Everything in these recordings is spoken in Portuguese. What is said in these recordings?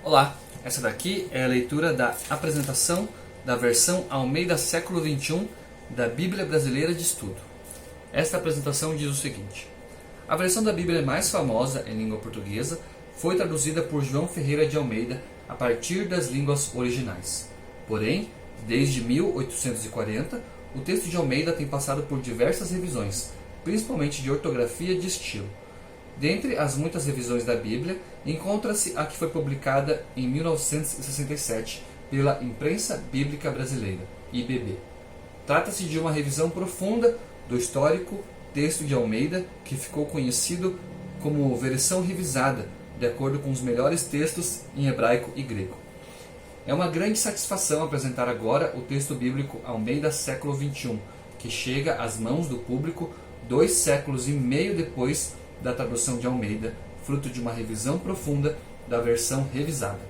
Olá, essa daqui é a leitura da apresentação da versão Almeida século XXI da Bíblia Brasileira de Estudo. Esta apresentação diz o seguinte: a versão da Bíblia mais famosa em língua portuguesa foi traduzida por João Ferreira de Almeida a partir das línguas originais. Porém, desde 1840, o texto de Almeida tem passado por diversas revisões, principalmente de ortografia e de estilo. Dentre as muitas revisões da Bíblia, encontra-se a que foi publicada em 1967 pela Imprensa Bíblica Brasileira, IBB. Trata-se de uma revisão profunda do histórico texto de Almeida, que ficou conhecido como versão revisada, de acordo com os melhores textos em hebraico e grego. É uma grande satisfação apresentar agora o texto bíblico Almeida século XXI, que chega às mãos do público 2 séculos e meio depois da tradução de Almeida, fruto de uma revisão profunda da versão revisada.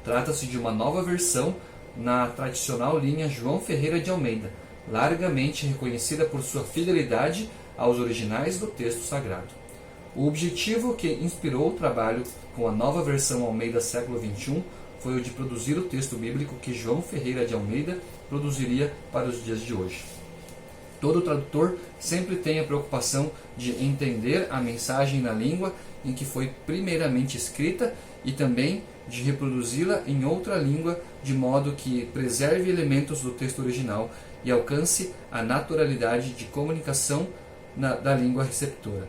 Trata-se de uma nova versão na tradicional linha João Ferreira de Almeida, largamente reconhecida por sua fidelidade aos originais do texto sagrado. O objetivo que inspirou o trabalho com a nova versão Almeida século XXI foi o de produzir o texto bíblico que João Ferreira de Almeida produziria para os dias de hoje. Todo tradutor sempre tem a preocupação de entender a mensagem na língua em que foi primeiramente escrita e também de reproduzi-la em outra língua de modo que preserve elementos do texto original e alcance a naturalidade de comunicação da língua receptora.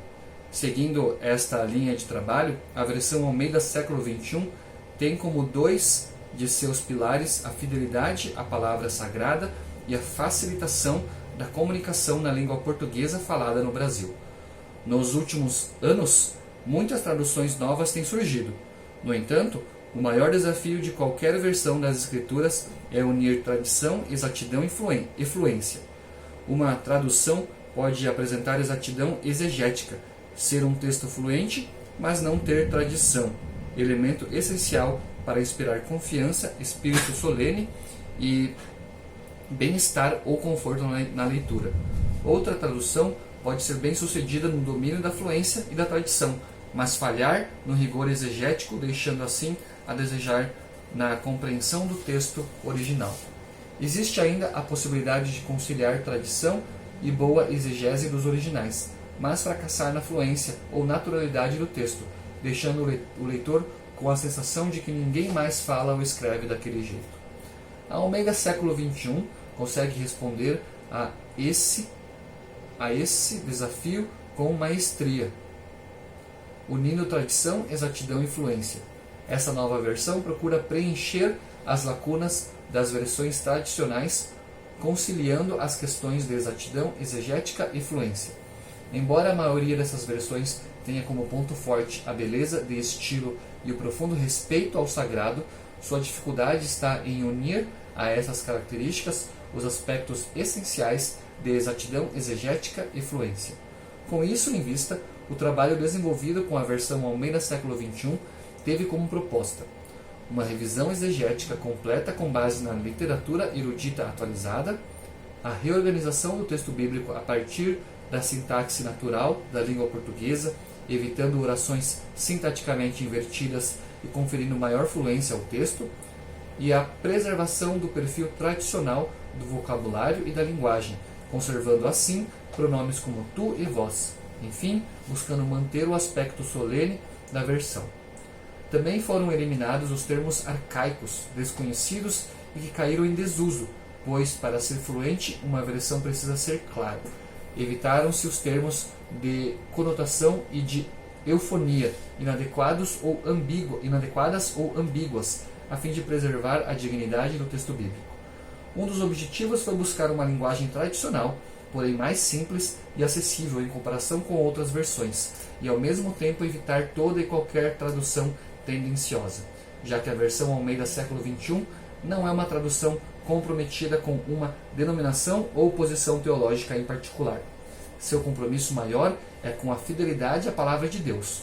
Seguindo esta linha de trabalho, a versão Almeida século XXI tem como 2 de seus pilares a fidelidade à palavra sagrada e a facilitação da comunicação na língua portuguesa falada no Brasil. Nos últimos anos, muitas traduções novas têm surgido. No entanto, o maior desafio de qualquer versão das Escrituras é unir tradição, exatidão e fluência. Uma tradução pode apresentar exatidão exegética, ser um texto fluente, mas não ter tradição, elemento essencial para inspirar confiança, espírito solene e bem-estar ou conforto na leitura. Outra tradução pode ser bem sucedida no domínio da fluência e da tradição, mas falhar no rigor exegético, deixando assim a desejar na compreensão do texto original. Existe ainda a possibilidade de conciliar tradição e boa exegese dos originais, mas fracassar na fluência ou naturalidade do texto, deixando o leitor com a sensação de que ninguém mais fala ou escreve daquele jeito. A Almeida século XXI consegue responder a esse desafio com maestria, unindo tradição, exatidão e fluência. Essa nova versão procura preencher as lacunas das versões tradicionais, conciliando as questões de exatidão, exegética e fluência. Embora a maioria dessas versões tenha como ponto forte a beleza de estilo e o profundo respeito ao sagrado, sua dificuldade está em unir a essas características os aspectos essenciais de exatidão exegética e fluência. Com isso em vista, o trabalho desenvolvido com a versão Almeida século XXI teve como proposta uma revisão exegética completa com base na literatura erudita atualizada, a reorganização do texto bíblico a partir da sintaxe natural da língua portuguesa, evitando orações sintaticamente invertidas e conferindo maior fluência ao texto, e a preservação do perfil tradicional do vocabulário e da linguagem, conservando assim pronomes como tu e vós, enfim, buscando manter o aspecto solene da versão. Também foram eliminados os termos arcaicos, desconhecidos e que caíram em desuso, pois, para ser fluente, uma versão precisa ser clara. Evitaram-se os termos de conotação e de eufonia, inadequadas ou ambíguas, a fim de preservar a dignidade do texto bíblico. Um dos objetivos foi buscar uma linguagem tradicional, porém mais simples e acessível em comparação com outras versões, e ao mesmo tempo evitar toda e qualquer tradução tendenciosa, já que a versão Almeida século XXI não é uma tradução comprometida com uma denominação ou posição teológica em particular. Seu compromisso maior é com a fidelidade à palavra de Deus.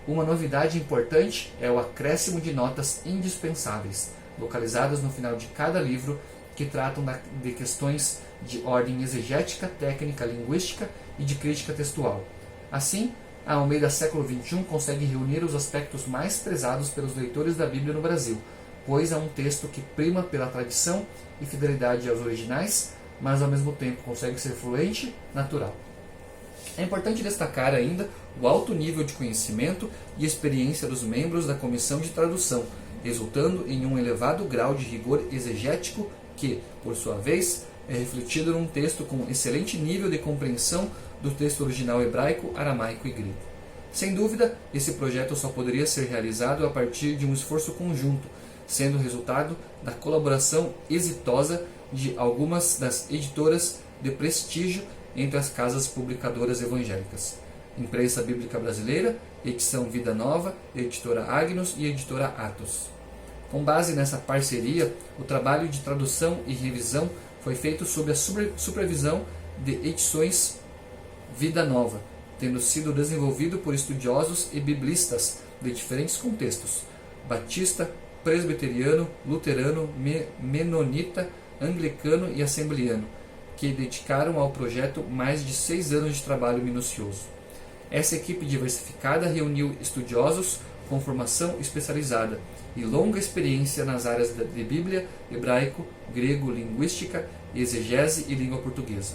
Uma novidade importante é o acréscimo de notas indispensáveis, localizadas no final de cada livro, que tratam de questões de ordem exegética, técnica, linguística e de crítica textual. Assim, a Almeida século XXI consegue reunir os aspectos mais prezados pelos leitores da Bíblia no Brasil, pois é um texto que prima pela tradição e fidelidade aos originais, mas ao mesmo tempo consegue ser fluente, natural. É importante destacar ainda o alto nível de conhecimento e experiência dos membros da comissão de tradução, resultando em um elevado grau de rigor exegético que, por sua vez, é refletido num texto com excelente nível de compreensão do texto original hebraico, aramaico e grego. Sem dúvida, esse projeto só poderia ser realizado a partir de um esforço conjunto, sendo resultado da colaboração exitosa de algumas das editoras de prestígio entre as casas publicadoras evangélicas: Imprensa Bíblica Brasileira, Edição Vida Nova, Editora Agnus e Editora Atos. Com base nessa parceria, o trabalho de tradução e revisão foi feito sob a supervisão de Edições Vida Nova, tendo sido desenvolvido por estudiosos e biblistas de diferentes contextos: batista, presbiteriano, luterano, menonita, anglicano e assembleano, que dedicaram ao projeto mais de 6 anos de trabalho minucioso. Essa equipe diversificada reuniu estudiosos com formação especializada e longa experiência nas áreas de Bíblia, hebraico, grego, linguística, exegese e língua portuguesa.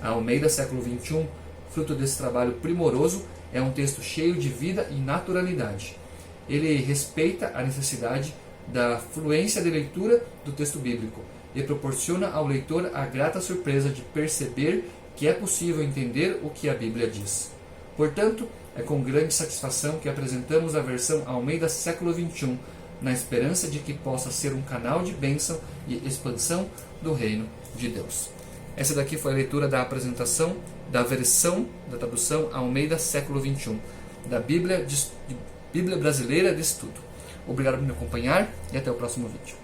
A Almeida século XXI, fruto desse trabalho primoroso, é um texto cheio de vida e naturalidade. Ele respeita a necessidade da fluência de leitura do texto bíblico e proporciona ao leitor a grata surpresa de perceber que é possível entender o que a Bíblia diz. Portanto, é com grande satisfação que apresentamos a versão Almeida século XXI, na esperança de que possa ser um canal de bênção e expansão do reino de Deus. Essa daqui foi a leitura da apresentação da versão da tradução Almeida século XXI, da Bíblia Brasileira de Estudo. Obrigado por me acompanhar e até o próximo vídeo.